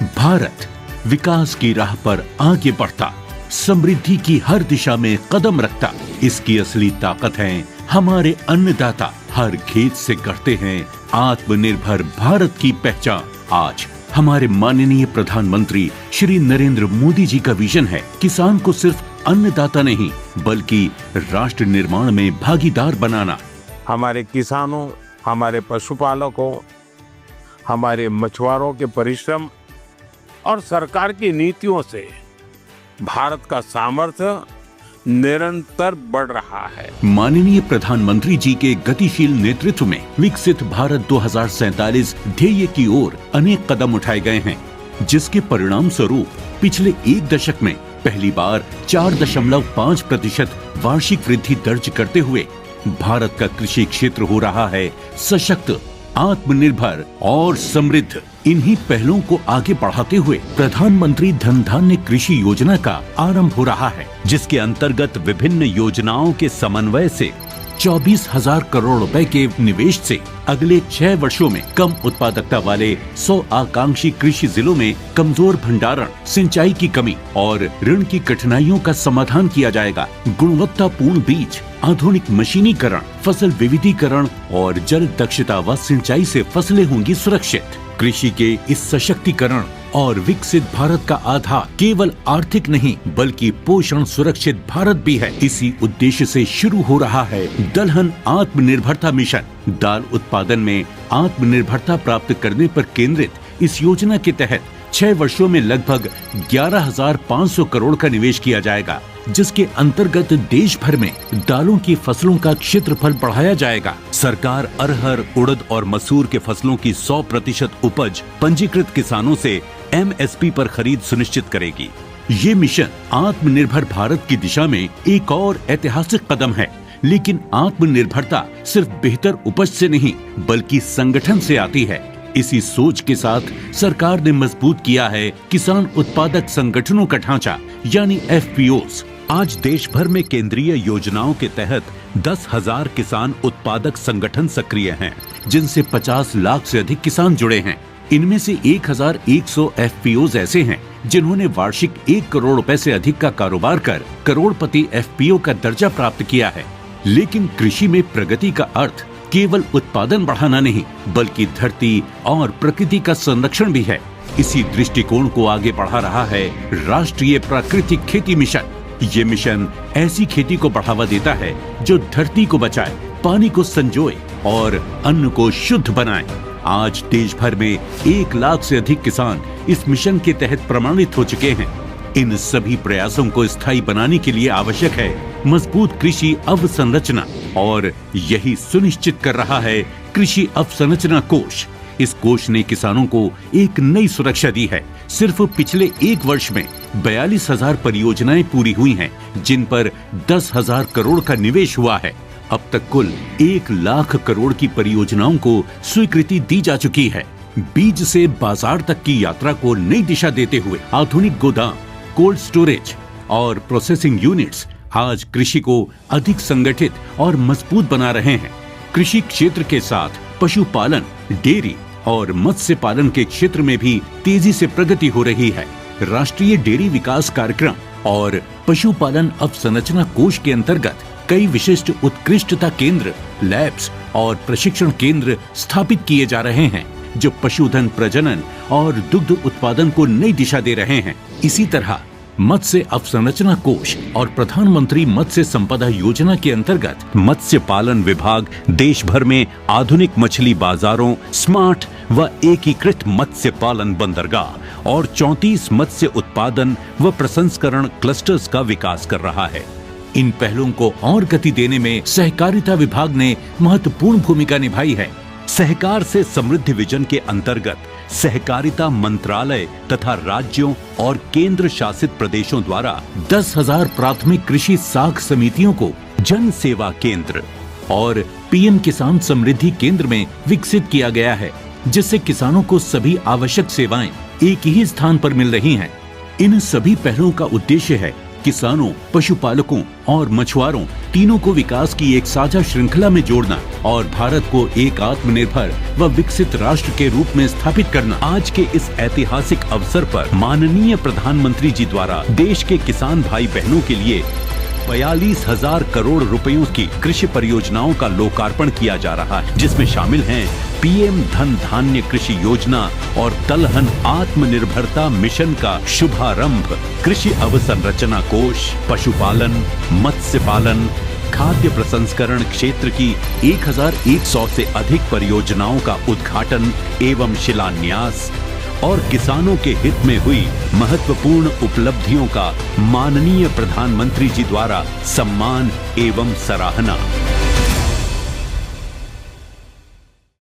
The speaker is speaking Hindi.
भारत विकास की राह पर आगे बढ़ता, समृद्धि की हर दिशा में कदम रखता। इसकी असली ताकत है हमारे अन्नदाता। हर खेत से करते हैं आत्मनिर्भर भारत की पहचान। आज हमारे माननीय प्रधानमंत्री श्री नरेंद्र मोदी जी का विजन है किसान को सिर्फ अन्नदाता नहीं बल्कि राष्ट्र निर्माण में भागीदार बनाना। हमारे किसानों, हमारे पशुपालकों, हमारे मछुआरों के परिश्रम और सरकार की नीतियों से भारत का सामर्थ्य निरंतर बढ़ रहा है। माननीय प्रधानमंत्री जी के गतिशील नेतृत्व में विकसित भारत 2047 ध्येय की ओर अनेक कदम उठाए गए हैं, जिसके परिणाम स्वरूप पिछले एक दशक में पहली बार 4.5% वार्षिक वृद्धि दर्ज करते हुए भारत का कृषि क्षेत्र हो रहा है सशक्त, आत्मनिर्भर और समृद्ध। इन्हीं पहलों को आगे बढ़ाते हुए प्रधानमंत्री धन धान्य कृषि योजना का आरंभ हो रहा है, जिसके अंतर्गत विभिन्न योजनाओं के समन्वय से 24,000 करोड़ रुपए के निवेश से अगले 6 वर्षों में कम उत्पादकता वाले 100 आकांक्षी कृषि जिलों में कमजोर भंडारण, सिंचाई की कमी और ऋण की कठिनाइयों का समाधान किया जाएगा। गुणवत्तापूर्ण बीज, आधुनिक मशीनीकरण, फसल विविधीकरण और जल दक्षता व सिंचाई से फसलें होंगी सुरक्षित। कृषि के इस सशक्तिकरण और विकसित भारत का आधार केवल आर्थिक नहीं बल्कि पोषण सुरक्षित भारत भी है। इसी उद्देश्य से शुरू हो रहा है दलहन आत्मनिर्भरता मिशन। दाल उत्पादन में आत्मनिर्भरता प्राप्त करने पर केंद्रित इस योजना के तहत 6 वर्षों में लगभग 11,500 करोड़ का निवेश किया जाएगा, जिसके अंतर्गत देश भर में दालों की फसलों का क्षेत्रफल बढ़ाया जाएगा। सरकार अरहर, उड़द और मसूर के फसलों की 100% उपज पंजीकृत किसानों से MSP पर खरीद सुनिश्चित करेगी। ये मिशन आत्मनिर्भर भारत की दिशा में एक और ऐतिहासिक कदम है। लेकिन आत्मनिर्भरता सिर्फ बेहतर उपज से नहीं बल्कि संगठन से आती है। इसी सोच के साथ सरकार ने मजबूत किया है किसान उत्पादक संगठनों का ढांचा यानी FPOs। आज देश भर में केंद्रीय योजनाओं के तहत 10,000 किसान उत्पादक संगठन सक्रिय हैं, जिनसे 50 लाख से अधिक किसान जुड़े हैं। इनमें से 1,100 FPOs ऐसे हैं जिन्होंने वार्षिक 1 करोड़ रुपए से अधिक का कारोबार कर करोड़पति FPO का दर्जा प्राप्त किया है। लेकिन कृषि में प्रगति का अर्थ केवल उत्पादन बढ़ाना नहीं बल्कि धरती और प्रकृति का संरक्षण भी है। इसी दृष्टिकोण को आगे बढ़ा रहा है राष्ट्रीय प्राकृतिक खेती मिशन। ये मिशन ऐसी खेती को बढ़ावा देता है जो धरती को बचाए, पानी को संजोए और अन्न को शुद्ध बनाए। आज देश भर में 1 लाख से अधिक किसान इस मिशन के तहत प्रमाणित हो चुके हैं। इन सभी प्रयासों को स्थायी बनाने के लिए आवश्यक है मजबूत कृषि अवसंरचना, और यही सुनिश्चित कर रहा है कृषि अवसंरचना कोष। इस कोष ने किसानों को एक नई सुरक्षा दी है। सिर्फ पिछले 1 वर्ष में 42,000 परियोजनाएं पूरी हुई हैं, जिन पर 10,000 करोड़ का निवेश हुआ है। अब तक कुल 1 लाख करोड़ की परियोजनाओं को स्वीकृति दी जा चुकी है। बीज से बाजार तक की यात्रा को नई दिशा देते हुए आधुनिक गोदाम, कोल्ड स्टोरेज और प्रोसेसिंग यूनिट्स आज कृषि को अधिक संगठित और मजबूत बना रहे हैं। कृषि क्षेत्र के साथ पशुपालन, डेयरी और मत्स्य पालन के क्षेत्र में भी तेजी से प्रगति हो रही है। राष्ट्रीय डेयरी विकास कार्यक्रम और पशुपालन अवसंरचना कोष के अंतर्गत कई विशिष्ट उत्कृष्टता केंद्र, लैब्स और प्रशिक्षण केंद्र स्थापित किए जा रहे हैं, जो पशुधन प्रजनन और दुग्ध उत्पादन को नई दिशा दे रहे हैं। इसी तरह मत्स्य अवसंरचना कोष और प्रधानमंत्री मत्स्य संपदा योजना के अंतर्गत मत्स्य पालन विभाग देश भर में आधुनिक मछली बाजारों, स्मार्ट व एकीकृत मत्स्य पालन बंदरगाह और 34 मत्स्य उत्पादन व प्रसंस्करण क्लस्टर्स का विकास कर रहा है। इन पहलों को और गति देने में सहकारिता विभाग ने महत्वपूर्ण भूमिका निभाई है। सहकार से समृद्धि विजन के अंतर्गत सहकारिता मंत्रालय तथा राज्यों और केंद्र शासित प्रदेशों द्वारा 10,000 प्राथमिक कृषि साख समितियों को जन सेवा केंद्र और PM किसान समृद्धि केंद्र में विकसित किया गया है, जिससे किसानों को सभी आवश्यक सेवाएं एक ही स्थान पर मिल रही हैं। इन सभी पहलों का उद्देश्य है किसानों, पशुपालकों और मछुआरों तीनों को विकास की एक साझा श्रृंखला में जोड़ना और भारत को एक आत्मनिर्भर व विकसित राष्ट्र के रूप में स्थापित करना। आज के इस ऐतिहासिक अवसर पर माननीय प्रधानमंत्री जी द्वारा देश के किसान भाई बहनों के लिए 42,000 करोड़ रुपयों की कृषि परियोजनाओं का लोकार्पण किया जा रहा है, जिसमें शामिल हैं पीएम धन धान्य कृषि योजना और दलहन आत्मनिर्भरता मिशन का शुभारंभ, कृषि अवसंरचना कोष, पशुपालन, मत्स्य पालन, खाद्य प्रसंस्करण क्षेत्र की 1,100 से अधिक परियोजनाओं का उद्घाटन एवं शिलान्यास और किसानों के हित में हुई महत्वपूर्ण उपलब्धियों का माननीय प्रधानमंत्री जी द्वारा सम्मान एवं सराहना।